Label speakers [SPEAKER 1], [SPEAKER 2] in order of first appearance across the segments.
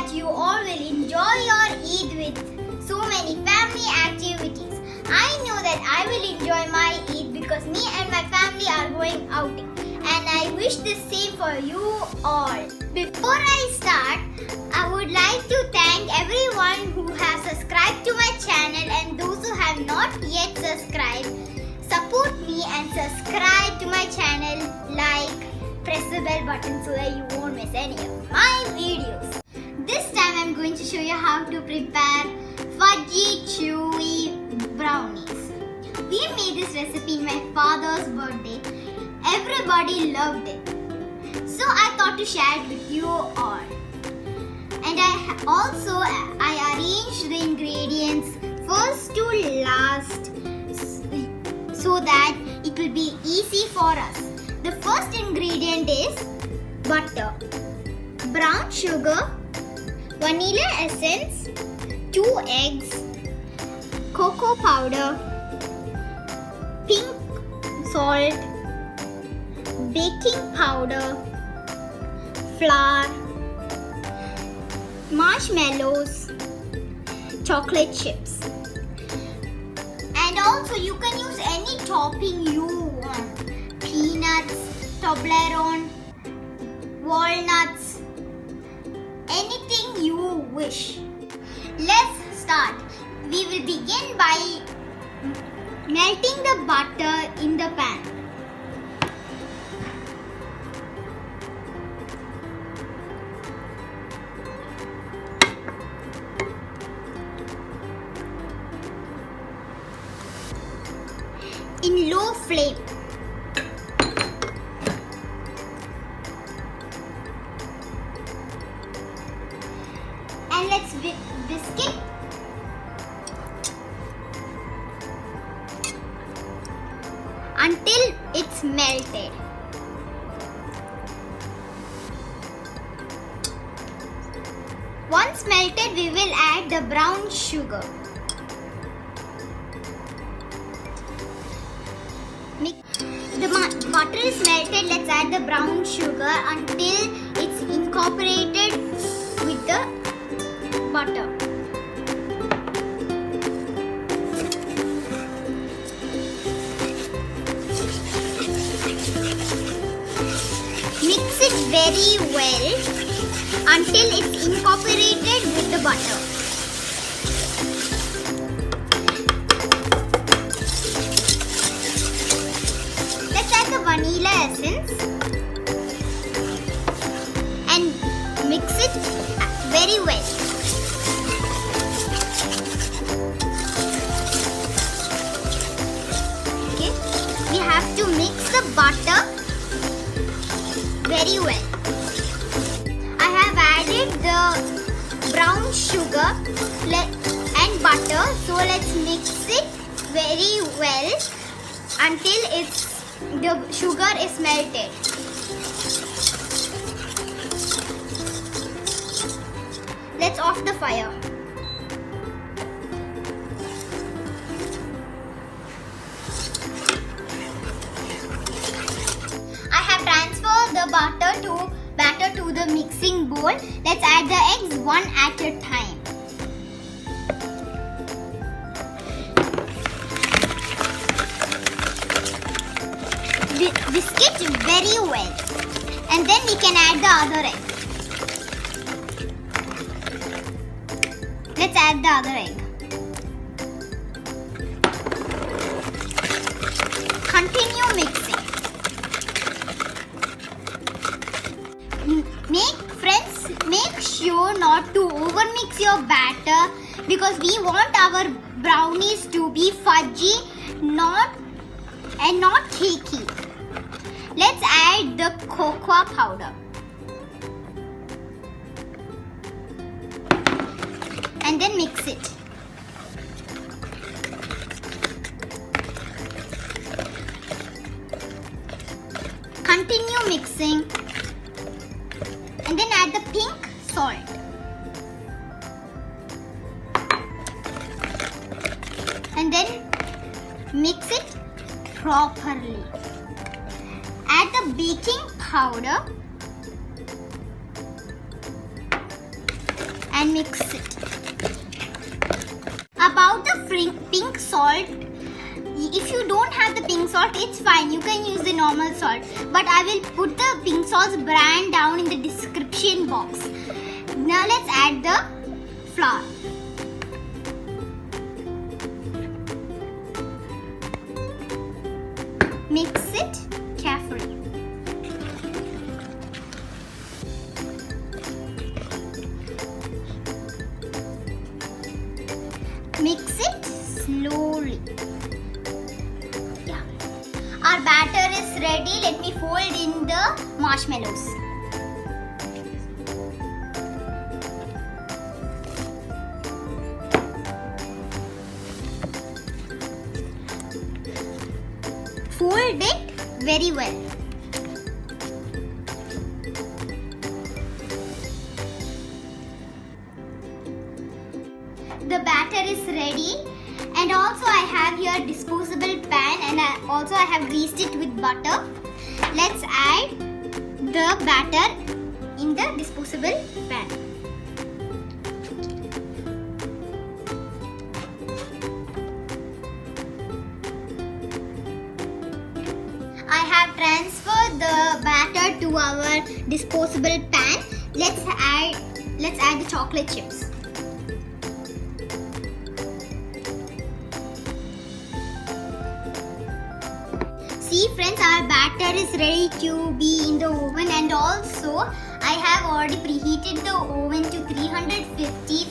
[SPEAKER 1] that you all will enjoy your Eid with so many family activities. I know that I will enjoy my Eid because me and my family are going outing, and I wish the same for you all. Before I start, I would like to thank everyone who has subscribed to my channel and those who have not yet subscribed. Support me and subscribe to my channel, press the bell button so that you won't miss any of my videos. This time I'm going to show you how to prepare fudgy chewy brownies. We made this recipe in my father's birthday. Everybody loved it. So I thought to share it with you all. And I arranged the ingredients first to last so that it will be easy for us. The first ingredient is butter, brown sugar, vanilla essence, 2 eggs, cocoa powder, pink salt, baking powder, flour, marshmallows, chocolate chips. And also you can use any topping you want. Peanuts, Toblerone, walnuts, anything you wish. Let's start. We will begin by melting the butter in the pan. In low flame. And let's whisk it until it's melted. Once melted, we will add the brown sugar. The butter is melted. Let's add the brown sugar until it's incorporated with the butter. Mix it very well until it's incorporated with the butter. Let's add the vanilla essence and mix it very well. Okay, we have to mix the butter very well. I have added the brown sugar and butter, so let's mix it very well until the sugar is melted. Let's off the fire. I have transferred the batter to the mixing bowl. Let's add the eggs one at a time. Whisk it very well, and then we can add the other egg. Let's add the other egg. Continue mixing. Make sure not to overmix your batter because we want our brownies to be fudgy, not cakey. Let's add the cocoa powder. And then mix it. Continue mixing. And then add the pink salt. And then mix it properly. Add the baking powder and mix it. About the pink salt, if you don't have the pink salt, it's fine. You can use the normal salt. But I will put the pink salt's brand down in the description box. Now let's add the flour. Mix it carefully. Mix it slowly. Yeah. Our batter is ready. Let me fold in the marshmallows. Fold it very well. The batter is ready, and also I have here disposable pan, and I have greased it with butter. Let's add the batter in the disposable pan. I have transferred the batter to our disposable pan. Let's add the chocolate chips. See friends, our batter is ready to be in the oven, and also I have already preheated the oven to 350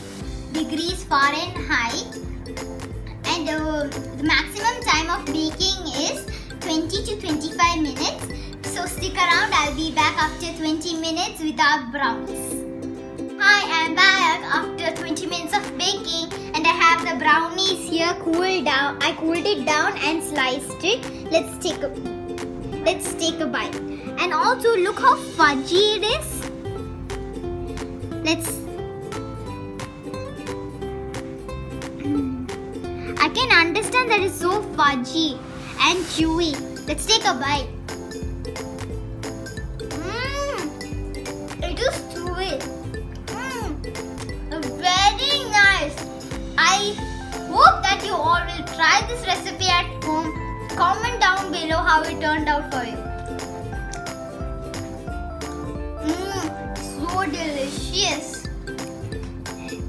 [SPEAKER 1] degrees Fahrenheit, and the maximum time of baking is 20 to 25 minutes. So stick around, I'll be back after 20 minutes with our brownies. Hi, I'm back after 20 minutes of baking, and I have the brownies here cooled down. I cooled it down and sliced it. Let's take a bite. And also look how fudgy it is. I can understand that it's so fudgy and chewy. Let's take a bite. It is chewy. Very nice. I hope that you all will try this recipe at home. Comment down below how it turned out for you. So delicious.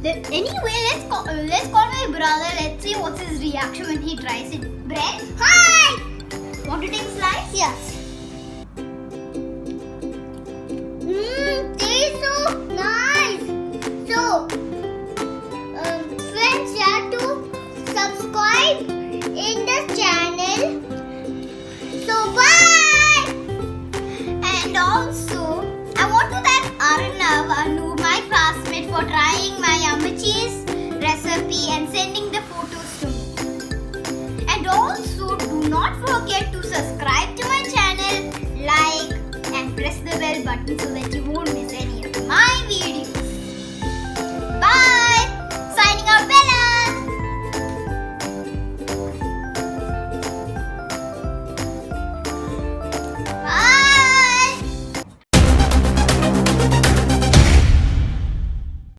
[SPEAKER 1] Anyway, let's call my brother. Let's see what's his reaction when he tries it. Brett, hi! Want to take a slice? Yes.